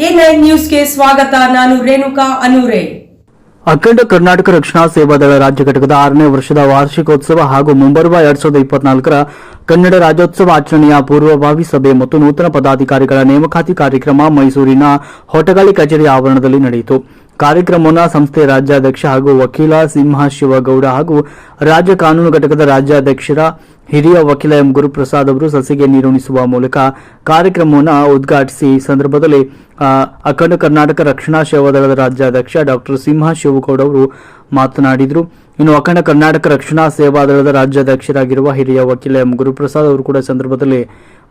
A9 ನ್ಯೂಸ್ಗೆ ಸ್ವಾಗತ. ನಾನು ರೇಣುಕಾ ಅನೂರೆ. ಅಖಂಡ ಕರ್ನಾಟಕ ರಕ್ಷಣಾ ಸೇವಾದಳ ರಾಜ್ಯ ಘಟಕದ 6ನೇ ವರ್ಷದ ವಾರ್ಷಿಕೋತ್ಸವ ಹಾಗೂ ಮುಂಬರುವ 2024ರ ಕನ್ನಡ ರಾಜ್ಯೋತ್ಸವ ಆಚರಣೆಯ ಪೂರ್ವಭಾವಿ ಸಭೆ ಮತ್ತು ನೂತನ ಪದಾಧಿಕಾರಿಗಳ ನೇಮಕಾತಿ ಕಾರ್ಯಕ್ರಮ ಮೈಸೂರಿನ ಹೊಟಗಾಳಿ ಕಚೇರಿ ಆವರಣದಲ್ಲಿ ನಡೆಯಿತು. ಕಾರ್ಯಕ್ರಮವನ್ನು ಸಂಸ್ಥೆಯ ರಾಜ್ಯಾಧ್ಯಕ್ಷ ಹಾಗೂ ವಕೀಲ ಸಿಂಹ ಶಿವಗೌಡ ಹಾಗೂ ರಾಜ್ಯ ಕಾನೂನು ಘಟಕದ ರಾಜ್ಯಾಧ್ಯಕ್ಷರ ಹಿರಿಯ ವಕೀಲ ಎಂ ಗುರುಪ್ರಸಾದ್ ಅವರು ಸಸಿಗೆ ನೀರುಣಿಸುವ ಮೂಲಕ ಕಾರ್ಯಕ್ರಮವನ್ನು ಉದ್ಘಾಟಿಸಿ ಸಂದರ್ಭದಲ್ಲಿ ಅಖಂಡ ಕರ್ನಾಟಕ ರಕ್ಷಣಾ ಸೇವಾದಳದ ರಾಜ್ಯಾಧ್ಯಕ್ಷ ಡಾಕ್ಟರ್ ಸಿಂಹ ಶಿವಗೌಡ ಅವರು ಮಾತನಾಡಿದರು. ಇನ್ನು ಅಖಂಡ ಕರ್ನಾಟಕ ರಕ್ಷಣಾ ಸೇವಾದಳದ ರಾಜ್ಯಾಧ್ಯಕ್ಷರಾಗಿರುವ ಹಿರಿಯ ವಕೀಲ ಎಂ ಗುರುಪ್ರಸಾದ್ ಅವರು ಕೂಡ ಸಂದರ್ಭದಲ್ಲಿ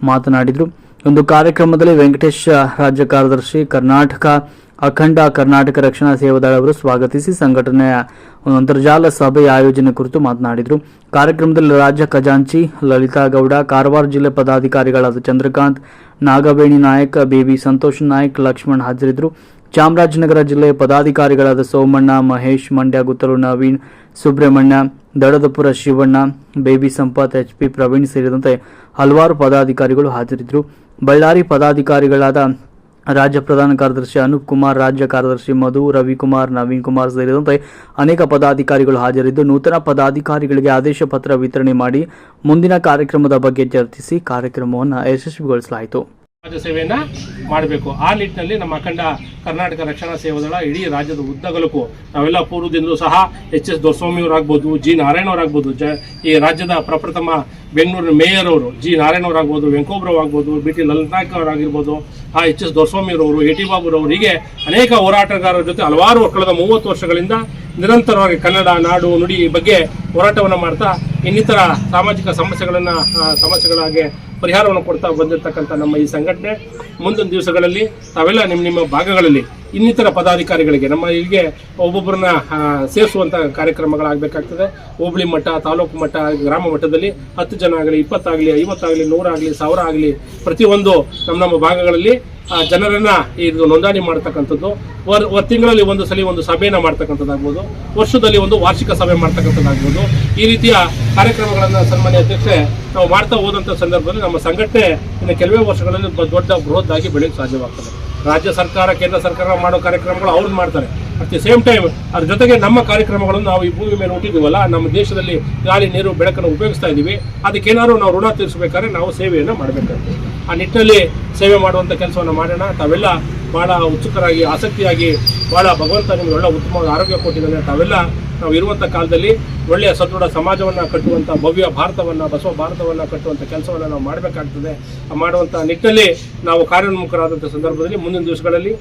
ಮಾತನಾಡಿದರು. ಒಂದು ಕಾರ್ಯಕ್ರಮದಲ್ಲಿ ವೆಂಕಟೇಶ್ ರಾಜ್ಯ ಕಾರ್ಯದರ್ಶಿ ಅಖಂಡ ಕರ್ನಾಟಕ ರಕ್ಷಣಾ ಸೇವಾದಳ ಅವರು ಸ್ವಾಗತಿಸಿ ಸಂಘಟನೆಯ ಅಂತರ್ಜಾಲ ಸಭೆಯ ಆಯೋಜನೆ ಕುರಿತು ಮಾತನಾಡಿದರು. ಕಾರ್ಯಕ್ರಮದಲ್ಲಿ ರಾಜ್ಯ ಖಜಾಂಚಿ ಲಲಿತಾ ಗೌಡ, ಕಾರವಾರ ಜಿಲ್ಲೆ ಪದಾಧಿಕಾರಿಗಳಾದ ಚಂದ್ರಕಾಂತ್, ನಾಗವೇಣಿ ನಾಯಕ್, ಬೇಬಿ ಸಂತೋಷ್ ನಾಯಕ್, ಲಕ್ಷ್ಮಣ್ ಹಾಜರಿದ್ದರು. ಚಾಮರಾಜನಗರ ಜಿಲ್ಲೆಯ ಪದಾಧಿಕಾರಿಗಳಾದ ಸೋಮಣ್ಣ, ಮಹೇಶ್, ಮಂಡ್ಯ ಗುತ್ತಲು ನವೀನ್, ಸುಬ್ರಹ್ಮಣ್ಯ, ದಡದಪುರ ಶಿವಣ್ಣ, ಬೇಬಿ ಸಂಪತ್, HP ಪ್ರವೀಣ್ ಸೇರಿದಂತೆ ಹಲವಾರು ಪದಾಧಿಕಾರಿಗಳು ಹಾಜರಿದ್ದರು. ಬಳ್ಳಾರಿ ಪದಾಧಿಕಾರಿಗಳಾದ ರಾಜ್ಯ ಪ್ರಧಾನ ಕಾರ್ಯದರ್ಶಿ ಅನೂಪ್ ಕುಮಾರ್, ರಾಜ್ಯ ಕಾರ್ಯದರ್ಶಿ ಮಧು, ರವಿಕುಮಾರ್, ನವೀನ್ ಕುಮಾರ್ ಸೇರಿದಂತೆ ಅನೇಕ ಪದಾಧಿಕಾರಿಗಳು ಹಾಜರಿದ್ದು ನೂತನ ಪದಾಧಿಕಾರಿಗಳಿಗೆ ಆದೇಶ ಪತ್ರ ವಿತರಣೆ ಮಾಡಿ ಮುಂದಿನ ಕಾರ್ಯಕ್ರಮದ ಬಗ್ಗೆ ಚರ್ಚಿಸಿ ಕಾರ್ಯಕ್ರಮವನ್ನು ಯಶಸ್ವಿಗೊಳಿಸಲಾಯಿತು. ಸಮಾಜ ಸೇವೆಯನ್ನ ಮಾಡಬೇಕು. ಆ ನಿಟ್ಟಿನಲ್ಲಿ ನಮ್ಮ ಅಖಂಡ ಕರ್ನಾಟಕ ರಕ್ಷಣಾ ಸೇವಾದಳ ಇಡೀ ರಾಜ್ಯದ ಉದ್ದಗಲಕ್ಕೂ ನಾವೆಲ್ಲ ಪೂರ್ವದಿಂದಲೂ ಸಹ HS ದೊರೆಸ್ವಾಮಿ ಅವರಾಗ್ಬೋದು, G ನಾರಾಯಣ ಅವರಾಗ್ಬೋದು, ಈ ರಾಜ್ಯದ ಪ್ರಪ್ರಥಮ ಬೆಂಗಳೂರಿನ ಮೇಯರ್ ಅವರು G ನಾರಾಯಣ ಅವರಾಗ್ಬೋದು, ವೆಂಕೋಬ್ರವ್ ಆಗ್ಬೋದು, BT ಲಲಿತಾಕ್ ಅವರಾಗಿರ್ಬೋದು, HS ದೊರೆಸ್ವಾಮಿ ಅವರು, AT ಬಾಬುರವರು, ಹೀಗೆ ಅನೇಕ ಹೋರಾಟಗಾರರ ಜೊತೆ ಹಲವಾರು ಕಳೆದ 30 ವರ್ಷಗಳಿಂದ ನಿರಂತರವಾಗಿ ಕನ್ನಡ ನಾಡು ನುಡಿ ಬಗ್ಗೆ ಹೋರಾಟವನ್ನು ಮಾಡ್ತಾ ಇನ್ನಿತರ ಸಾಮಾಜಿಕ ಸಮಸ್ಯೆಗಳಾಗಿ ಪರಿಹಾರವನ್ನು ಕೊಡ್ತಾ ಬಂದಿರತಕ್ಕಂಥ ನಮ್ಮ ಈ ಸಂಘಟನೆ ಮುಂದಿನ ದಿವಸಗಳಲ್ಲಿ ತಾವೆಲ್ಲ ನಿಮ್ಮ ಭಾಗಗಳಲ್ಲಿ ಇನ್ನಿತರ ಪದಾಧಿಕಾರಿಗಳಿಗೆ ನಮ್ಮ ಇಲ್ಲಿಗೆ ಒಬ್ಬೊಬ್ಬರನ್ನ ಸೇರಿಸುವಂಥ ಕಾರ್ಯಕ್ರಮಗಳಾಗಬೇಕಾಗ್ತದೆ. ಹೋಬಳಿ ಮಟ್ಟ, ತಾಲೂಕು ಮಟ್ಟ, ಗ್ರಾಮ ಮಟ್ಟದಲ್ಲಿ 10 ಜನ ಆಗಲಿ, 20 ಆಗಲಿ, 50 ಆಗಲಿ, 100 ಆಗಲಿ, 1000 ಆಗಲಿ, ಪ್ರತಿಯೊಂದು ನಮ್ಮ ಭಾಗಗಳಲ್ಲಿ ಜನರನ್ನ ಇದು ನೋಂದಣಿ ಮಾಡ್ತಕ್ಕಂಥದ್ದು, ತಿಂಗಳಲ್ಲಿ ಒಂದು ಸಲ ಒಂದು ಸಭೆಯನ್ನು ಮಾಡ್ತಕ್ಕಂಥದ್ದಾಗ್ಬೋದು, ವರ್ಷದಲ್ಲಿ ಒಂದು ವಾರ್ಷಿಕ ಸಭೆ ಮಾಡ್ತಕ್ಕಂಥದ್ದಾಗ್ಬೋದು, ಈ ರೀತಿಯ ಕಾರ್ಯಕ್ರಮಗಳನ್ನು ಸನ್ಮಾನ್ಯ ಅಧ್ಯಕ್ಷೆ ನಾವು ಮಾಡ್ತಾ ಹೋದಂಥ ಸಂದರ್ಭದಲ್ಲಿ ನಮ್ಮ ಸಂಘಟನೆ ಇನ್ನು ಕೆಲವೇ ವರ್ಷಗಳಲ್ಲಿ ದೊಡ್ಡ ಬೃಹದ್ದಾಗಿ ಬೆಳೆಯಕ್ಕೆ ಸಾಧ್ಯವಾಗ್ತದೆ. ರಾಜ್ಯ ಸರ್ಕಾರ, ಕೇಂದ್ರ ಸರ್ಕಾರ ಮಾಡೋ ಕಾರ್ಯಕ್ರಮಗಳು ಅವ್ರದ್ದು ಮಾಡ್ತಾರೆ. ಅಟ್ ದಿ ಸೇಮ್ ಟೈಮ್ ಅದ್ರ ಜೊತೆಗೆ ನಮ್ಮ ಕಾರ್ಯಕ್ರಮಗಳನ್ನು ನಾವು ಈ ಭೂಮಿ ಮೇಲೆ ಹುಟ್ಟಿದ್ದೀವಲ್ಲ, ನಮ್ಮ ದೇಶದಲ್ಲಿ ಗಾಳಿ ನೀರು ಬೆಳಕನ್ನು ಉಪಯೋಗಿಸ್ತಾ ಇದ್ದೀವಿ, ಅದಕ್ಕೇನಾದ್ರು ನಾವು ಋಣ ತೀರಿಸಬೇಕಾದ್ರೆ ನಾವು ಸೇವೆಯನ್ನು ಮಾಡಬೇಕಾಗ್ತದೆ. ಆ ನಿಟ್ಟಿನಲ್ಲಿ ಸೇವೆ ಮಾಡುವಂಥ ಕೆಲಸವನ್ನು ಮಾಡೋಣ. ತಾವೆಲ್ಲ ಭಾಳ ಉತ್ಸುಕರಾಗಿ, ಆಸಕ್ತಿಯಾಗಿ, ಭಾಳ ಭಗವಂತ ನಿಮಗೆ ಒಳ್ಳೆ ಉತ್ತಮವಾದ ಆರೋಗ್ಯ ಕೊಟ್ಟಿದ್ದಾನೆ. ತಾವೆಲ್ಲ ನಾವು ಇರುವಂಥ ಕಾಲದಲ್ಲಿ ಒಳ್ಳೆಯ ಸದೃಢ ಸಮಾಜವನ್ನು ಕಟ್ಟುವಂಥ, ಭವ್ಯ ಭಾರತವನ್ನು, ಬಸವ ಭಾರತವನ್ನು ಕಟ್ಟುವಂಥ ಕೆಲಸವನ್ನು ನಾವು ಮಾಡಬೇಕಾಗ್ತದೆ. ಮಾಡುವಂಥ ನಿಟ್ಟಿನಲ್ಲಿ ನಾವು ಕಾರ್ಯೋನ್ಮುಖರಾದಂಥ ಸಂದರ್ಭದಲ್ಲಿ ಮುಂದಿನ ದಿವಸಗಳಲ್ಲಿ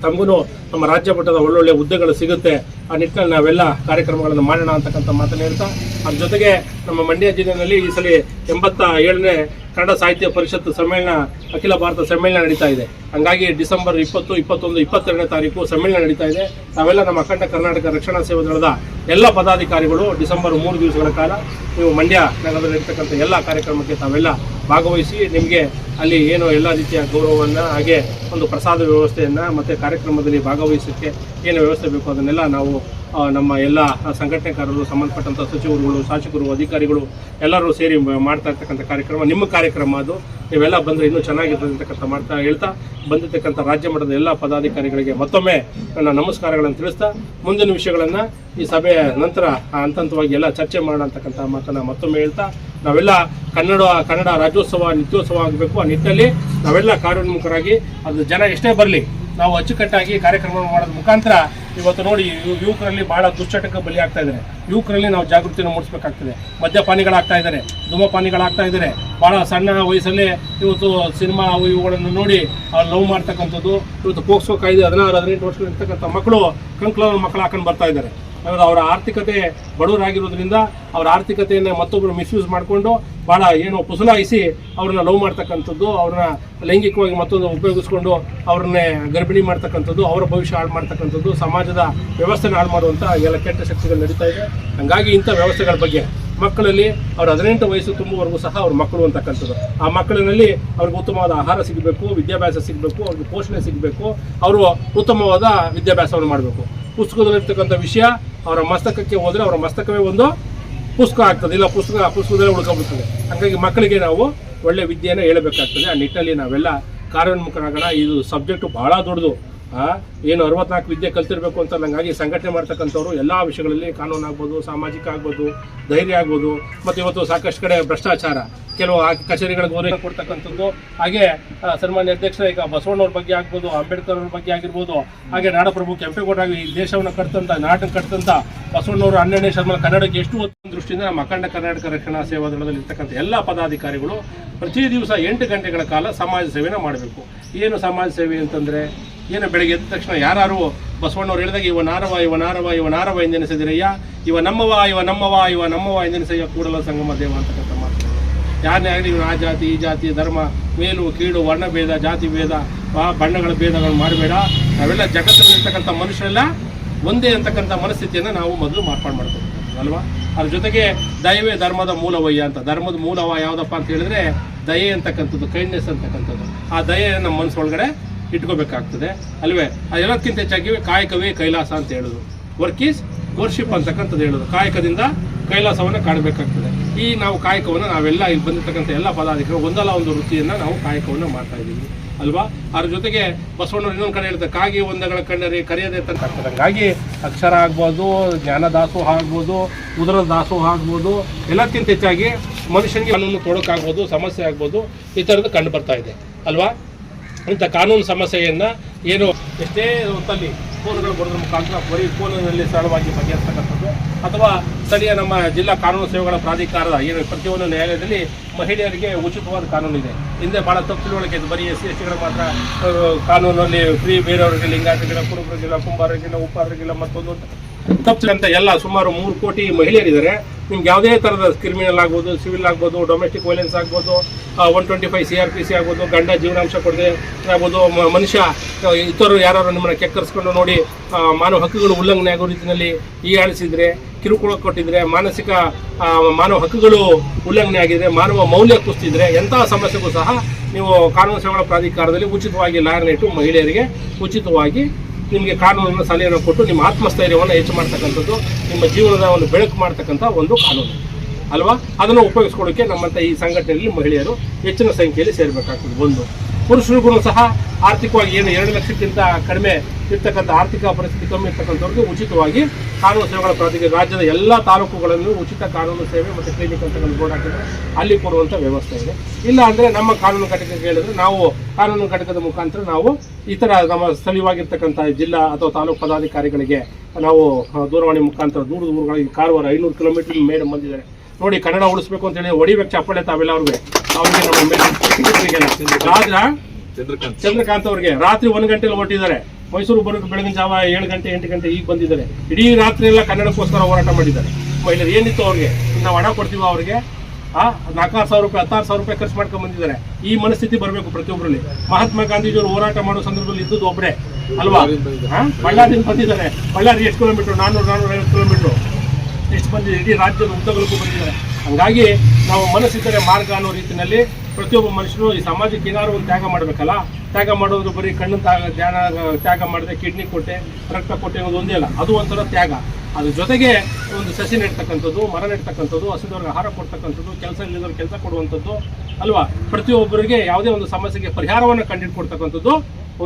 ತಮಗೂ ನಮ್ಮ ರಾಜ್ಯ ಮಟ್ಟದ ಒಳ್ಳೊಳ್ಳೆ ಹುದ್ದೆಗಳು ಸಿಗುತ್ತೆ. ಆ ನಿಟ್ಟಿನಲ್ಲಿ ನಾವೆಲ್ಲ ಕಾರ್ಯಕ್ರಮಗಳನ್ನು ಮಾಡೋಣ ಅಂತಕ್ಕಂಥ ಮಾತನ್ನು ಹೇಳ್ತಾ, ಅದ್ರ ಜೊತೆಗೆ ನಮ್ಮ ಮಂಡ್ಯ ಜಿಲ್ಲೆಯಲ್ಲಿ ಈ ಸಲ 87ನೇ ಕನ್ನಡ ಸಾಹಿತ್ಯ ಪರಿಷತ್ ಸಮ್ಮೇಳನ, ಅಖಿಲ ಭಾರತ ಸಮ್ಮೇಳನ ನಡೀತಾ ಇದೆ. ಹಂಗಾಗಿ ಡಿಸೆಂಬರ್ 20, 21, 22ನೇ ತಾರೀಕು ಸಮ್ಮೇಳನ ನಡೀತಾ ಇದೆ. ನಾವೆಲ್ಲ ನಮ್ಮ ಅಖಂಡ ಕರ್ನಾಟಕ ರಕ್ಷಣಾ ಸೇವಾದಳದ ಎಲ್ಲ ಪದಾಧಿಕಾರಿಗಳು ಡಿಸೆಂಬರ್ 3 ದಿವಸಗಳ ಕಾಲ ನೀವು ಮಂಡ್ಯ ನಗರದಲ್ಲಿ ಇರ್ತಕ್ಕಂಥ ಎಲ್ಲ ಕಾರ್ಯಕ್ರಮಕ್ಕೆ ತಾವೆಲ್ಲ ಭಾಗವಹಿಸಿ ನಿಮಗೆ ಅಲ್ಲಿ ಏನೋ ಎಲ್ಲ ರೀತಿಯ ಗೌರವವನ್ನು, ಹಾಗೆ ಒಂದು ಪ್ರಸಾದ ವ್ಯವಸ್ಥೆಯನ್ನು ಮತ್ತು ಕಾರ್ಯಕ್ರಮದಲ್ಲಿ ಭಾಗವಹಿಸೋಕ್ಕೆ ಏನು ವ್ಯವಸ್ಥೆ ಬೇಕು ಅದನ್ನೆಲ್ಲ ನಾವು ನಮ್ಮ ಎಲ್ಲ ಸಂಘಟನೆಕಾರರು, ಸಂಬಂಧಪಟ್ಟಂಥ ಸಚಿವರುಗಳು, ಶಾಸಕರು, ಅಧಿಕಾರಿಗಳು ಎಲ್ಲರೂ ಸೇರಿ ಮಾಡ್ತಾ ಇರ್ತಕ್ಕಂಥ ಕಾರ್ಯಕ್ರಮ ನಿಮ್ಮ ಕಾರ್ಯಕ್ರಮ. ಅದು ನೀವೆಲ್ಲ ಬಂದರೆ ಇನ್ನೂ ಚೆನ್ನಾಗಿರ್ತಕ್ಕಂಥ ಮಾಡ್ತಾ ಹೇಳ್ತಾ ಬಂದಿರತಕ್ಕಂಥ ರಾಜ್ಯ ಮಟ್ಟದ ಎಲ್ಲ ಪದಾಧಿಕಾರಿಗಳಿಗೆ ಮತ್ತೊಮ್ಮೆ ನನ್ನ ನಮಸ್ಕಾರಗಳನ್ನು ತಿಳಿಸ್ತಾ ಮುಂದಿನ ವಿಷಯಗಳನ್ನು ಈ ಸಭೆಯ ನಂತರ ಹಂತವಾಗಿ ಎಲ್ಲ ಚರ್ಚೆ ಮಾಡೋಣ ಅಂತಕ್ಕಂಥ ಮಾತನ್ನು ಮತ್ತೊಮ್ಮೆ ಹೇಳ್ತಾ, ನಾವೆಲ್ಲ ಕನ್ನಡ ರಾಜ್ಯೋತ್ಸವ ನಿತ್ಯೋತ್ಸವ ಆಗಬೇಕು. ಆ ನಿಟ್ಟಿನಲ್ಲಿ ನಾವೆಲ್ಲ ಕಾರ್ಯೋನ್ಮುಖರಾಗಿ ಅದು ಜನ ಎಷ್ಟೇ ಬರಲಿ ನಾವು ಅಚ್ಚುಕಟ್ಟಾಗಿ ಕಾರ್ಯಕ್ರಮ ಮಾಡೋದ್ರ ಮುಖಾಂತರ ಇವತ್ತು ನೋಡಿ ಯುವಕರಲ್ಲಿ ಬಹಳ ದುಶ್ಚಟಕ್ಕೆ ಬಲಿ ಆಗ್ತಾ ಇದ್ದಾರೆ. ಯುವಕರಲ್ಲಿ ನಾವು ಜಾಗೃತಿಯನ್ನು ಮೂಡಿಸಬೇಕಾಗ್ತದೆ. ಮದ್ಯಪಾನಿಗಳಾಗ್ತಾ ಇದ್ದಾರೆ, ಧೂಮಪಾನಿಗಳಾಗ್ತಾ ಇದ್ದಾರೆ. ಭಾಳ ಸಣ್ಣ ವಯಸ್ಸಲ್ಲೇ ಇವತ್ತು ಸಿನಿಮಾ ಇವುಗಳನ್ನು ನೋಡಿ ಲವ್ ಮಾಡ್ತಕ್ಕಂಥದ್ದು. ಇವತ್ತು ಪೋಕ್ಸೋ ಕಾಯ್ದೆ 16-18 ವರ್ಷಗಳಿರ್ತಕ್ಕಂಥ ಮಕ್ಕಳು ಮಕ್ಕಳು ಹಾಕೊಂಡು ಬರ್ತಾ ಇದ್ದಾರೆ. ಅವರ ಆರ್ಥಿಕತೆ ಬಡವರಾಗಿರೋದ್ರಿಂದ ಅವರ ಆರ್ಥಿಕತೆಯನ್ನು ಮತ್ತೊಬ್ಬರು ಮಿಸ್ಯೂಸ್ ಮಾಡಿಕೊಂಡು ಭಾಳ ಪುಸಲಾಯಿಸಿ ಅವ್ರನ್ನ ಲವ್ ಮಾಡ್ತಕ್ಕಂಥದ್ದು, ಅವ್ರನ್ನ ಲೈಂಗಿಕವಾಗಿ ಮತ್ತೊಂದು ಉಪಯೋಗಿಸ್ಕೊಂಡು ಅವ್ರನ್ನೇ ಗರ್ಭಿಣಿ ಮಾಡ್ತಕ್ಕಂಥದ್ದು, ಅವರ ಭವಿಷ್ಯ ಹಾಳು ಮಾಡ್ತಕ್ಕಂಥದ್ದು, ಸಮಾಜದ ವ್ಯವಸ್ಥೆನ ಹಾಳು ಮಾಡುವಂಥ ಎಲ್ಲ ಕೆಟ್ಟ ಶಕ್ತಿಗಳು ನಡೀತಾ ಇದೆ. ಹಾಗಾಗಿ ಇಂಥ ವ್ಯವಸ್ಥೆಗಳ ಬಗ್ಗೆ ಮಕ್ಕಳಲ್ಲಿ ಅವ್ರ 18 ವಯಸ್ಸು ತುಂಬುವರೆಗೂ ಸಹ ಅವ್ರ ಮಕ್ಕಳು ಅಂತಕ್ಕಂಥದ್ದು, ಆ ಮಕ್ಕಳಿನಲ್ಲಿ ಅವ್ರಿಗೆ ಉತ್ತಮವಾದ ಆಹಾರ ಸಿಗಬೇಕು, ವಿದ್ಯಾಭ್ಯಾಸ ಸಿಗಬೇಕು, ಅವ್ರಿಗೆ ಪೋಷಣೆ ಸಿಗಬೇಕು, ಅವರು ಉತ್ತಮವಾದ ವಿದ್ಯಾಭ್ಯಾಸವನ್ನು ಮಾಡಬೇಕು. ಪುಸ್ತಕದಲ್ಲಿರ್ತಕ್ಕಂಥ ವಿಷಯ ಅವರ ಮಸ್ತಕಕ್ಕೆ ಹೋದರೆ ಅವರ ಮಸ್ತಕವೇ ಒಂದು ಪುಸ್ತಕ ಆಗ್ತದೆ, ಇಲ್ಲ ಪುಸ್ತಕದಲ್ಲೇ ಉಳ್ಕೊಂಡ್ಬಿಡ್ತದೆ. ಹಾಗಾಗಿ ಮಕ್ಕಳಿಗೆ ನಾವು ಒಳ್ಳೆ ವಿದ್ಯೆಯನ್ನು ಹೇಳಬೇಕಾಗ್ತದೆ. ಆ ನಿಟ್ಟಿನಲ್ಲಿ ನಾವೆಲ್ಲ ಕಾರ್ಯೋನ್ಮುಖರಾಗೋಣ. ಇದು ಸಬ್ಜೆಕ್ಟು ಭಾಳ ದೊಡ್ಡದು. ಏನು 64 ವಿದ್ಯೆ ಕಲ್ತಿರ್ಬೇಕು ಅಂತ ಹಂಗಾಗಿ ಸಂಘಟನೆ ಮಾಡ್ತಕ್ಕಂಥವ್ರು ಎಲ್ಲ ವಿಷಯಗಳಲ್ಲಿ ಕಾನೂನು ಆಗ್ಬೋದು, ಸಾಮಾಜಿಕ ಆಗ್ಬೋದು, ಧೈರ್ಯ ಆಗ್ಬೋದು, ಮತ್ತು ಇವತ್ತು ಸಾಕಷ್ಟು ಕಡೆ ಭ್ರಷ್ಟಾಚಾರ, ಕೆಲವು ಕಚೇರಿಗಳಿಗೆ ಓದಿ ಕೊಡ್ತಕ್ಕಂಥದ್ದು, ಹಾಗೆ ಸನ್ಮಾನ್ಯ ಅಧ್ಯಕ್ಷರ ಈಗ ಬಸವಣ್ಣವ್ರ ಬಗ್ಗೆ ಆಗ್ಬೋದು, ಅಂಬೇಡ್ಕರ್ ಅವ್ರ ಬಗ್ಗೆ ಆಗಿರ್ಬೋದು, ಹಾಗೆ ನಾಡಪ್ರಭು ಕೆಂಪೇಗೌಡ ಈ ದೇಶವನ್ನು ನಾಟನ್ನು ಕಟ್ತಂಥ ಬಸವಣ್ಣವರು 12ನೇ ಶತಮಾನ ಕನ್ನಡಕ್ಕೆ ಎಷ್ಟು ಒತ್ತು ದೃಷ್ಟಿಯಿಂದ ನಮ್ಮ ಅಖಂಡ ಕರ್ನಾಟಕ ರಕ್ಷಣಾ ಸೇವಾ ದಳದಲ್ಲಿ ಇರ್ತಕ್ಕಂಥ ಎಲ್ಲ ಪದಾಧಿಕಾರಿಗಳು ಪ್ರತಿ ದಿವಸ 8 ಗಂಟೆಗಳ ಕಾಲ ಸಮಾಜ ಸೇವೆನ ಮಾಡಬೇಕು. ಏನು ಸಮಾಜ ಸೇವೆ ಅಂತಂದರೆ ಏನು ಬೆಳಗ್ಗೆ ಎದ್ದ ತಕ್ಷಣ ಯಾರು ಬಸವಣ್ಣವ್ರು ಹೇಳಿದಾಗ ಇವನಾರವ ಎಂದೆನಿಸಿದಿರಯ್ಯ, ಇವ ನಮ್ಮವ ಎಂದೆನಿಸಯ್ಯ ಕೂಡಲ ಸಂಗಮ ದೇವ ಅಂತಕ್ಕಂಥ ಮಾತು. ಯಾರನ್ನೇ ಆಗಲಿ ಇವನು ಆ ಜಾತಿ ಈ ಜಾತಿ ಧರ್ಮ ಮೇಲು ಕೀಳು ವರ್ಣಭೇದ ಜಾತಿ ಭೇದ ಬಣ್ಣಗಳ ಭೇದಗಳು ಮಾಡಬೇಡ, ನಾವೆಲ್ಲ ಜಗತ್ತಿನಲ್ಲಿರ್ತಕ್ಕಂಥ ಮನುಷ್ಯರೆಲ್ಲ ಒಂದೇ ಅಂತಕ್ಕಂಥ ಮನಸ್ಥಿತಿಯನ್ನು ನಾವು ಮೊದಲು ಮಾರ್ಪಾಡು ಮಾಡ್ಕೊಳ್ತೀವಿ ಅಲ್ವಾ. ಅದ್ರ ಜೊತೆಗೆ ದಯವೇ ಧರ್ಮದ ಮೂಲವಯ್ಯ ಅಂತ. ಧರ್ಮದ ಮೂಲವ ಯಾವುದಪ್ಪ ಅಂತ ಹೇಳಿದ್ರೆ ದಯೆ ಅಂತಕ್ಕಂಥದ್ದು, ಕೈಂಡ್ನೆಸ್ ಅಂತಕ್ಕಂಥದ್ದು. ಆ ದಯೆಯನ್ನು ನಮ್ಮ ಮನಸ್ಸೊಳಗಡೆ ಇಟ್ಕೋಬೇಕಾಗ್ತದೆ ಅಲ್ವೇ. ಅದೆಲ್ಲದಕ್ಕಿಂತ ಹೆಚ್ಚಾಗಿ ಕಾಯಕವೇ ಕೈಲಾಸ ಅಂತ ಹೇಳೋದು, ವರ್ಕ್ ಈಸ್ ವರ್ಷಿಪ್ ಅಂತಕ್ಕಂಥದ್ದು ಹೇಳೋದು. ಕಾಯಕದಿಂದ ಕೈಲಾಸವನ್ನು ಕಾಣಬೇಕಾಗ್ತದೆ. ಈ ನಾವು ಕಾಯಕವನ್ನು ನಾವೆಲ್ಲ ಇಲ್ಲಿ ಬಂದಿರ್ತಕ್ಕಂಥ ಎಲ್ಲ ಪದಾಧಿಕಾರಿಗಳು ಒಂದಲ್ಲ ಒಂದು ವೃತ್ತಿಯನ್ನು ನಾವು ಕಾಯಕವನ್ನು ಮಾಡ್ತಾ ಇದ್ದೀವಿ ಅಲ್ವಾ. ಅದ್ರ ಜೊತೆಗೆ ಬಸವಣ್ಣವ್ರು ಇನ್ನೊಂದು ಕಡೆ ಹೇಳ್ತಾರೆ, ಕಾಗಿ ಒಂದಗಳ ಕಣ್ಣರಿ ಕರೆಯದೆ ಅಂತ. ಹಂಗಾಗಿ ಅಕ್ಷರ ಆಗ್ಬೋದು, ಜ್ಞಾನ ದಾಸೋಹ ಆಗ್ಬೋದು, ಉದರ ದಾಸೋಹ ಆಗ್ಬೋದು, ಎಲ್ಲಕ್ಕಿಂತ ಹೆಚ್ಚಾಗಿ ಮನುಷ್ಯನಿಗೆ ಕಾನೂನು ತೊಡಕಾಗ್ಬೋದು, ಸಮಸ್ಯೆ ಆಗ್ಬೋದು, ಈ ಥರದ್ದು ಕಂಡು ಬರ್ತಾ ಇದೆ ಅಲ್ವಾ. ಇಂಥ ಕಾನೂನು ಸಮಸ್ಯೆಯನ್ನು ಏನು ಎಷ್ಟೇ ಹೊತ್ತಲ್ಲಿ ಫೋನ್ಗಳು ಬರೋದ್ರ ಮುಖಾಂತರ ಬರೀ ಫೋನಿನಲ್ಲಿ ಸರಳವಾಗಿ ಬಗೆಹರಿಸ್ತಕ್ಕಂಥದ್ದು, ಅಥವಾ ಸ್ಥಳೀಯ ನಮ್ಮ ಜಿಲ್ಲಾ ಕಾನೂನು ಸೇವೆಗಳ ಪ್ರಾಧಿಕಾರದ ಏನು ಪ್ರತಿಯೊಂದು ನ್ಯಾಯಾಲಯದಲ್ಲಿ ಮಹಿಳೆಯರಿಗೆ ಉಚಿತವಾದ ಕಾನೂನು ಇದೆ. ಹಿಂದೆ ಭಾಳ ತಪ್ಪು ತಿಳುವಳಿಕೆ ಇದೆ, ಬರೀ SC STಗಳು ಮಾತ್ರ ಕಾನೂನಲ್ಲಿ ಫ್ರೀ, ಬೇರೆಯವರಿಗೆ ಲಿಂಗಾಯತರಿಗಿಲ್ಲ, ಕುರುಬರಿಗಿಲ್ಲ, ಕುಂಬಾರರಿಗಿಲ್ಲ, ಉಪ್ಪಾರರಿಗಿಲ್ಲ, ಮತ್ತೊಂದು ತಪ್ಪು ಎಲ್ಲ ಸುಮಾರು 3 ಕೋಟಿ ಮಹಿಳೆಯರಿದ್ದಾರೆ. ನಿಮ್ಗೆ ಯಾವುದೇ ಥರದ ಕ್ರಿಮಿನಲ್ ಆಗ್ಬೋದು, ಸಿವಿಲ್ ಆಗ್ಬೋದು, ಡೊಮೆಸ್ಟಿಕ್ ವೈಲೆನ್ಸ್ ಆಗ್ಬೋದು, 125 CRPC ಆಗ್ಬೋದು, ಗಂಡ ಜೀವನಾಂಶ ಕೊಡದೆ ಆಗ್ಬೋದು, ಮನುಷ್ಯ ಇತರರು ಯಾರು ನಿಮ್ಮನ್ನು ಕೆಕ್ಕರಿಸ್ಕೊಂಡು ನೋಡಿ ಮಾನವ ಹಕ್ಕುಗಳು ಉಲ್ಲಂಘನೆ ಆಗೋ ರೀತಿಯಲ್ಲಿ ಹೀಯಾಳಿಸಿದರೆ, ಕಿರುಕುಳ ಕೊಟ್ಟಿದ್ರೆ, ಮಾನವ ಹಕ್ಕುಗಳು ಉಲ್ಲಂಘನೆ ಆಗಿದ್ರೆ, ಮಾನವ ಮೌಲ್ಯ ಕುಸಿದ್ರೆ, ಎಂತಹ ಸಮಸ್ಯೆಗೂ ಸಹ ನೀವು ಕಾನೂನು ಸೇವೆಗಳ ಪ್ರಾಧಿಕಾರದಲ್ಲಿ ಉಚಿತವಾಗಿ ಲಾಯರ್ನ ಇಟ್ಟು ಮಹಿಳೆಯರಿಗೆ ಉಚಿತವಾಗಿ ನಿಮಗೆ ಕಾನೂನನ್ನು ಸಲಹೆಯನ್ನು ಕೊಟ್ಟು ನಿಮ್ಮ ಆತ್ಮಸ್ಥೈರ್ಯವನ್ನು ಹೆಚ್ಚು ಮಾಡ್ತಕ್ಕಂಥದ್ದು, ನಿಮ್ಮ ಜೀವನದ ಒಂದು ಬೆಳಕು ಮಾಡ್ತಕ್ಕಂಥ ಒಂದು ಕಾನೂನು ಅಲ್ವಾ. ಅದನ್ನು ಉಪಯೋಗಿಸ್ಕೊಳ್ಳೋಕ್ಕೆ ನಮ್ಮಂಥ ಈ ಸಂಘಟನೆಯಲ್ಲಿ ಮಹಿಳೆಯರು ಹೆಚ್ಚಿನ ಸಂಖ್ಯೆಯಲ್ಲಿ ಸೇರಬೇಕಾಗ್ತದೆ. ಒಂದು ಪುರುಷರಿಗೂ ಸಹ ಆರ್ಥಿಕವಾಗಿ ಏನು 2 ಲಕ್ಷಕ್ಕಿಂತ ಕಡಿಮೆ ಇರ್ತಕ್ಕಂಥ ಆರ್ಥಿಕ ಪರಿಸ್ಥಿತಿ ಕಮ್ಮಿ ಇರ್ತಕ್ಕಂಥವ್ರಿಗೆ ಉಚಿತವಾಗಿ ಕಾನೂನು ಸೇವೆಗಳ ಪ್ರಾಧಿಕಾರ ರಾಜ್ಯದ ಎಲ್ಲ ತಾಲೂಕುಗಳಲ್ಲೂ ಉಚಿತ ಕಾನೂನು ಸೇವೆ ಮತ್ತು ಕ್ಲಿನಿಕ್ ಅಂತ ಬೋರ್ಡ್ ಹಾಕಿದ್ರೆ ಅಲ್ಲಿ ಕೊಡುವಂಥ ವ್ಯವಸ್ಥೆ ಇದೆ. ಇಲ್ಲ ಅಂದರೆ ನಮ್ಮ ಕಾನೂನು ಘಟಕಕ್ಕೆ ಹೇಳಿದ್ರೆ ನಾವು ಕಾನೂನು ಘಟಕದ ಮುಖಾಂತರ ನಾವು ಈ ಥರ ನಮ್ಮ ಸ್ಥಳೀಯವಾಗಿರ್ತಕ್ಕಂಥ ಜಿಲ್ಲಾ ಅಥವಾ ತಾಲೂಕು ಪದಾಧಿಕಾರಿಗಳಿಗೆ ನಾವು ದೂರವಾಣಿ ಮುಖಾಂತರ ದೂರಗಳಿಗೆ ಕಾರವಾರ 500 ಕಿಲೋಮೀಟರ್ ಮೇಡಮ್ ಬಂದಿದ್ದಾರೆ ನೋಡಿ, ಕನ್ನಡ ಉಳಿಸ್ಬೇಕು ಅಂತೇಳಿ ಹೊಡಿಬೇಕು ಚಪ್ಪಳೆ ತಾವೆಲ್ಲ ಅವ್ರಿಗೆ ನಮ್ಮ ಚಂದ್ರಕಾಂತ್ ಅವ್ರಿಗೆ ರಾತ್ರಿ 1 ಗಂಟೆಯಲ್ಲಿ ಹೊರಟಿದ್ದಾರೆ. ಮೈಸೂರು ಬರೋದು ಬೆಳಗಿನ ಜಾವ 7 ಗಂಟೆ 8 ಗಂಟೆ ಈಗ ಬಂದಿದ್ದಾರೆ. ಇಡೀ ರಾತ್ರಿ ಎಲ್ಲ ಕನ್ನಡಕ್ಕೋಸ್ಕರ ಹೋರಾಟ ಮಾಡಿದ್ದಾರೆ ಮಹಿಳೆಯರು. ಏನಿತ್ತು ಅವ್ರಿಗೆ, ನಾವು ಹಣ ಕೊಡ್ತೀವಿ ಅವ್ರಿಗೆ 4,000 ರೂಪಾಯಿ 16,000 ರೂಪಾಯಿ ಖರ್ಚು ಮಾಡ್ಕೊಂಡು ಬಂದಿದ್ದಾರೆ. ಈ ಮನಸ್ಥಿತಿ ಬರಬೇಕು ಪ್ರತಿಯೊಬ್ಬರಲ್ಲಿ. ಮಹಾತ್ಮ ಗಾಂಧೀಜಿಯವರು ಹೋರಾಟ ಮಾಡೋ ಸಂದರ್ಭದಲ್ಲಿ ಇದ್ದದ್ದು ಒಬ್ಬರೇ ಅಲ್ವಾ. ಬಳ್ಳಾರಿಯಿಂದ ಬಂದಿದ್ದಾರೆ. ಬಳ್ಳಾರಿ ಎಷ್ಟು ಕಿಲೋಮೀಟ್ರು? 450 ಕಿಲೋಮೀಟ್ರು ಎಷ್ಟು ಬಂದಿದೆ, ಇಡೀ ರಾಜ್ಯದ ಉದ್ದಗಲಕ್ಕೂ ಬಂದಿದ್ದಾರೆ. ಹಂಗಾಗಿ ನಾವು ಮನಸ್ಸಿದ್ದರೆ ಮಾರ್ಗ ಅನ್ನೋ ರೀತಿಯಲ್ಲಿ ಪ್ರತಿಯೊಬ್ಬ ಮನುಷ್ಯರು ಈ ಸಮಾಜಕ್ಕೆ ಏನಾದ್ರು ಒಂದು ತ್ಯಾಗ ಮಾಡಬೇಕಲ್ಲ. ತ್ಯಾಗ ಮಾಡೋದು ಬರೀ ಕಣ್ಣು ತ್ಯಾಗ ಮಾಡಿದೆ, ಕಿಡ್ನಿ ಕೊಟ್ಟೆ, ರಕ್ತ ಕೊಟ್ಟೆ ಅನ್ನೋದು ಒಂದೇ ಅಲ್ಲ, ಅದು ಒಂಥರ ತ್ಯಾಗ. ಅದ್ರ ಜೊತೆಗೆ ಒಂದು ಸಸಿ ನೆಡ್ತಕ್ಕಂಥದ್ದು, ಮರ ನೆಡ್ತಕ್ಕಂಥದ್ದು, ಹಸಿದವ್ರಿಗೆ ಆಹಾರ ಕೊಡ್ತಕ್ಕಂಥದ್ದು, ಕೆಲಸ ಇಲ್ಲದವ್ರಿಗೆ ಕೆಲಸ ಕೊಡುವಂಥದ್ದು ಅಲ್ವಾ. ಪ್ರತಿಯೊಬ್ಬರಿಗೆ ಯಾವುದೇ ಒಂದು ಸಮಸ್ಯೆಗೆ ಪರಿಹಾರವನ್ನು ಕಂಡುಹಿಡ್ಕೊಡ್ತಕ್ಕಂಥದ್ದು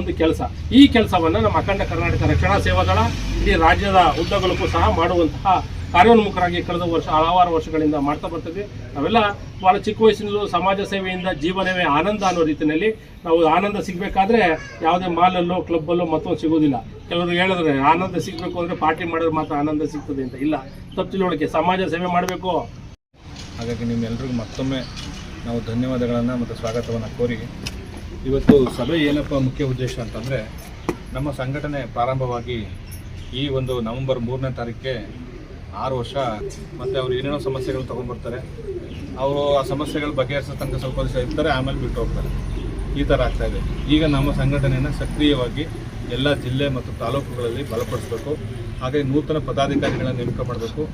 ಒಂದು ಕೆಲಸ. ಈ ಕೆಲಸವನ್ನು ನಮ್ಮ ಅಖಂಡ ಕರ್ನಾಟಕ ರಕ್ಷಣಾ ಸೇವಾ ದಳ ಇಡೀ ರಾಜ್ಯದ ಉದ್ದಗಲಕ್ಕೂ ಸಹ ಮಾಡುವಂತಹ ಕಾರ್ಯೋನ್ಮುಖರಾಗಿ ಕಳೆದ ಹಲವಾರು ವರ್ಷಗಳಿಂದ ಮಾಡ್ತಾ ಬರ್ತೀವಿ. ನಾವೆಲ್ಲ ಭಾಳ ಚಿಕ್ಕ ವಯಸ್ಸಿನಲ್ಲೂ ಸಮಾಜ ಸೇವೆಯಿಂದ ಜೀವನವೇ ಆನಂದ ಅನ್ನೋ ರೀತಿಯಲ್ಲಿ ನಾವು ಆನಂದ ಸಿಗಬೇಕಾದ್ರೆ ಯಾವುದೇ ಮಾಲಲ್ಲೋ ಕ್ಲಬ್ಬಲ್ಲೋ ಮತ್ತೊಂದು ಸಿಗೋದಿಲ್ಲ. ಕೆಲವರು ಹೇಳಿದ್ರೆ ಆನಂದ ಸಿಗಬೇಕು ಅಂದರೆ ಪಾರ್ಟಿ ಮಾಡಿದ್ರೆ ಮಾತ್ರ ಆನಂದ ಸಿಗ್ತದೆ ಅಂತ. ಇಲ್ಲ, ತಪ್ಪು ತಿಳುವಳಿಕೆ. ಸಮಾಜ ಸೇವೆ ಮಾಡಬೇಕು. ಹಾಗಾಗಿ ನಿಮ್ಮೆಲ್ಲರಿಗೂ ಮತ್ತೊಮ್ಮೆ ನಾವು ಧನ್ಯವಾದಗಳನ್ನು ಮತ್ತು ಸ್ವಾಗತವನ್ನು ಕೋರಿ, ಇವತ್ತು ಸಭೆ ಏನಪ್ಪ ಮುಖ್ಯ ಉದ್ದೇಶ ಅಂತಂದರೆ, ನಮ್ಮ ಸಂಘಟನೆ ಪ್ರಾರಂಭವಾಗಿ ಈ ಒಂದು ನವೆಂಬರ್ 3ನೇ ತಾರೀಕಿಗೆ 6 ವರ್ಷ, ಮತ್ತು ಅವರು ಏನೇನೋ ಸಮಸ್ಯೆಗಳು ತೊಗೊಂಡ್ಬರ್ತಾರೆ. ಅವರು ಆ ಸಮಸ್ಯೆಗಳು ಬಗೆಹರಿಸೋ ತನಕ ಸ್ವಲ್ಪ ದಿವಸ ಇರ್ತಾರೆ, ಆಮೇಲೆ ಬಿಟ್ಟು ಹೋಗ್ತಾರೆ. ಈ ಥರ ಆಗ್ತಾಯಿದೆ. ಈಗ ನಮ್ಮ ಸಂಘಟನೆಯನ್ನು ಸಕ್ರಿಯವಾಗಿ ಎಲ್ಲ ಜಿಲ್ಲೆ ಮತ್ತು ತಾಲೂಕುಗಳಲ್ಲಿ ಬಲಪಡಿಸಬೇಕು. ಹಾಗೆ ನೂತನ ಪದಾಧಿಕಾರಿಗಳನ್ನು ನೇಮಕ ಮಾಡಬೇಕು.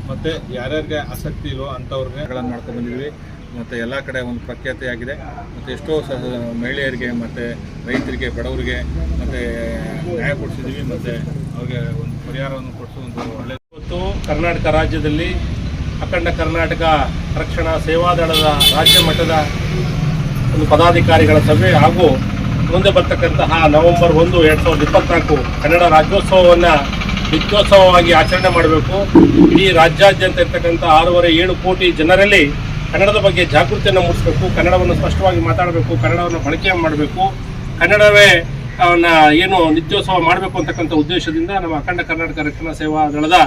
ಮತ್ತು ಯಾರ್ಯಾರಿಗೆ ಆಸಕ್ತಿ ಇಲ್ಲೋ ಅಂಥವ್ರನ್ನೆಗಳನ್ನು ಮಾಡ್ಕೊಂಡು ಬಂದಿದ್ವಿ. ಮತ್ತು ಎಲ್ಲ ಕಡೆ ಒಂದು ಪ್ರಖ್ಯಾತಿಯಾಗಿದೆ. ಮತ್ತು ಎಷ್ಟೋ ಮಹಿಳೆಯರಿಗೆ ಮತ್ತು ರೈತರಿಗೆ, ಬಡವರಿಗೆ ಮತ್ತು ನ್ಯಾಯ ಕೊಡಿಸಿದ್ದೀವಿ. ಮತ್ತು ಅವ್ರಿಗೆ ಒಂದು ಪರಿಹಾರವನ್ನು ಕೊಡಿಸೋ ಒಂದು ಒಳ್ಳೆಯ. ಇವತ್ತು ಕರ್ನಾಟಕ ರಾಜ್ಯದಲ್ಲಿ ಅಖಂಡ ಕರ್ನಾಟಕ ರಕ್ಷಣಾ ಸೇವಾ ದಳದ ರಾಜ್ಯ ಮಟ್ಟದ ಒಂದು ಪದಾಧಿಕಾರಿಗಳ ಸಭೆ ಹಾಗೂ ಮುಂದೆ ಬರ್ತಕ್ಕಂತಹ ನವೆಂಬರ್ 1, 2024 ಕನ್ನಡ ರಾಜ್ಯೋತ್ಸವವನ್ನು ನಿತ್ಯೋತ್ಸವವಾಗಿ ಆಚರಣೆ ಮಾಡಬೇಕು. ಇಡೀ ರಾಜ್ಯಾದ್ಯಂತ ಇರ್ತಕ್ಕಂಥ 6.5-7 ಕೋಟಿ ಜನರಲ್ಲಿ ಕನ್ನಡದ ಬಗ್ಗೆ ಜಾಗೃತಿಯನ್ನು ಮೂಡಿಸಬೇಕು, ಕನ್ನಡವನ್ನು ಸ್ಪಷ್ಟವಾಗಿ ಮಾತಾಡಬೇಕು, ಕನ್ನಡವನ್ನು ಬಳಕೆ ಮಾಡಬೇಕು, ಕನ್ನಡವೇ ಏನು ನಿತ್ಯೋತ್ಸವ ಮಾಡಬೇಕು ಅಂತಕ್ಕಂಥ ಉದ್ದೇಶದಿಂದ ನಮ್ಮ ಅಖಂಡ ಕರ್ನಾಟಕ ರಕ್ಷಣಾ ಸೇವಾ ದಳದ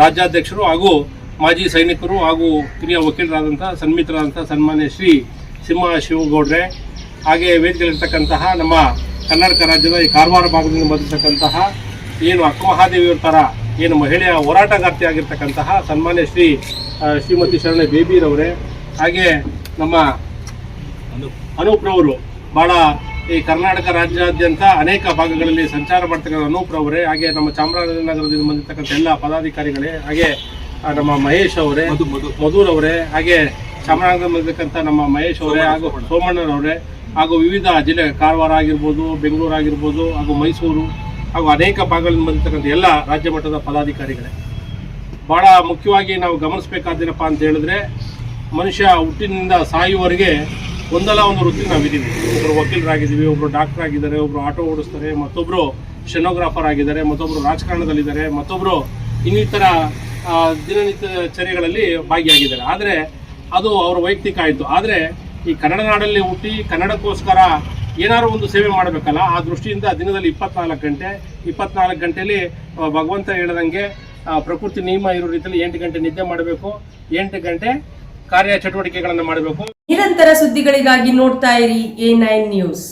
ರಾಜ್ಯಾಧ್ಯಕ್ಷರು ಹಾಗೂ ಮಾಜಿ ಸೈನಿಕರು ಹಾಗೂ ಹಿರಿಯ ವಕೀಲರಾದಂಥ ಸನ್ಮಿತರಾದಂಥ ಸನ್ಮಾನ್ಯ ಶ್ರೀ ಸಿಂಹ ಶಿವಗೌಡ್ರೆ, ಹಾಗೆ ವೇದಿಕೆಯಲ್ಲಿರ್ತಕ್ಕಂತಹ ನಮ್ಮ ಕರ್ನಾಟಕ ರಾಜ್ಯದ ಈ ಕಾರವಾರ ಭಾಗದಿಂದ ಬಂದಿರತಕ್ಕಂತಹ ಏನು ಅಕ್ಕಮಹಾದೇವಿಯವರ ಥರ ಏನು ಮಹಿಳೆಯ ಹೋರಾಟಗಾರ್ತಿ ಆಗಿರ್ತಕ್ಕಂತಹ ಸನ್ಮಾನ್ಯ ಶ್ರೀಮತಿ ಶರಣ ಬೇಬಿರವರೇ, ಹಾಗೆ ನಮ್ಮ ಅನೂಪ್ರವರು ಭಾಳ ಈ ಕರ್ನಾಟಕ ರಾಜ್ಯಾದ್ಯಂತ ಅನೇಕ ಭಾಗಗಳಲ್ಲಿ ಸಂಚಾರ ಮಾಡ್ತಕ್ಕಂಥ ಅನೂಪ್ರವರೇ, ಹಾಗೆ ನಮ್ಮ ಚಾಮರಾಜನಗರದಿಂದ ಬಂದಿರತಕ್ಕಂಥ ಎಲ್ಲ ಪದಾಧಿಕಾರಿಗಳೇ, ಹಾಗೆ ನಮ್ಮ ಮಹೇಶ್ ಅವರೇ, ಮಧುರವರೇ, ಹಾಗೆ ಚಾಮರಾಜನಗರ ಬಂದಿರತಕ್ಕಂಥ ನಮ್ಮ ಮಹೇಶ್ ಅವರೇ ಹಾಗೂ ಸೋಮಣ್ಣನವರೇ, ಹಾಗೂ ವಿವಿಧ ಜಿಲ್ಲೆ ಕಾರವಾರ ಆಗಿರ್ಬೋದು, ಬೆಂಗಳೂರು ಆಗಿರ್ಬೋದು, ಹಾಗೂ ಮೈಸೂರು ಹಾಗೂ ಅನೇಕ ಭಾಗಗಳಿಂದ ಬಂದಿರತಕ್ಕಂಥ ಎಲ್ಲ ರಾಜ್ಯ ಮಟ್ಟದ ಪದಾಧಿಕಾರಿಗಳೇ, ಭಾಳ ಮುಖ್ಯವಾಗಿ ನಾವು ಗಮನಿಸಬೇಕಾದೇನಪ್ಪ ಅಂತ ಹೇಳಿದ್ರೆ, ಮನುಷ್ಯ ಹುಟ್ಟಿನಿಂದ ಸಾಯುವವರೆಗೆ ಒಂದಲ್ಲ ಒಂದು ವೃತ್ತಿ ನಾವಿದ್ದೀವಿ. ಒಬ್ಬರು ವಕೀಲರಾಗಿದ್ದೀವಿ, ಒಬ್ಬರು ಡಾಕ್ಟರ್ ಆಗಿದ್ದಾರೆ, ಒಬ್ಬರು ಆಟೋ ಓಡಿಸ್ತಾರೆ, ಮತ್ತೊಬ್ಬರು ಶೆನೋಗ್ರಾಫರ್ ಆಗಿದ್ದಾರೆ, ಮತ್ತೊಬ್ಬರು ರಾಜಕಾರಣದಲ್ಲಿದ್ದಾರೆ, ಮತ್ತೊಬ್ಬರು ಇನ್ನಿತರ ದಿನನಿತ್ಯಚರ್ಯಗಳಲ್ಲಿ ಭಾಗಿಯಾಗಿದ್ದಾರೆ. ಆದರೆ ಅದು ಅವರ ವೈಯಕ್ತಿಕ ಆಯಿತು. ಆದರೆ ಈ ಕನ್ನಡ ನಾಡಲ್ಲಿ ಹುಟ್ಟಿ ಕನ್ನಡಕ್ಕೋಸ್ಕರ ಏನಾದ್ರು ಒಂದು ಸೇವೆ ಮಾಡಬೇಕಲ್ಲ, ಆ ದೃಷ್ಟಿಯಿಂದ ದಿನದಲ್ಲಿ 24 ಗಂಟೆಯಲ್ಲಿ ಭಗವಂತ ಹೇಳ್ದಂಗೆ ಪ್ರಕೃತಿ ನಿಯಮ ಇರೋ ರೀತಿಯಲ್ಲಿ 8 ಗಂಟೆ ನಿದ್ದೆ ಮಾಡಬೇಕು, 8 ಗಂಟೆ ಕಾರ್ಯ ಚಟುವಟಿಕೆಗಳನ್ನು ಮಾಡಬೇಕು. ನಿರಂತರ ಸುದ್ದಿಗಳಿಗಾಗಿ ನೋಡ್ತಾ ಇರಿ A9 ನ್ಯೂಸ್.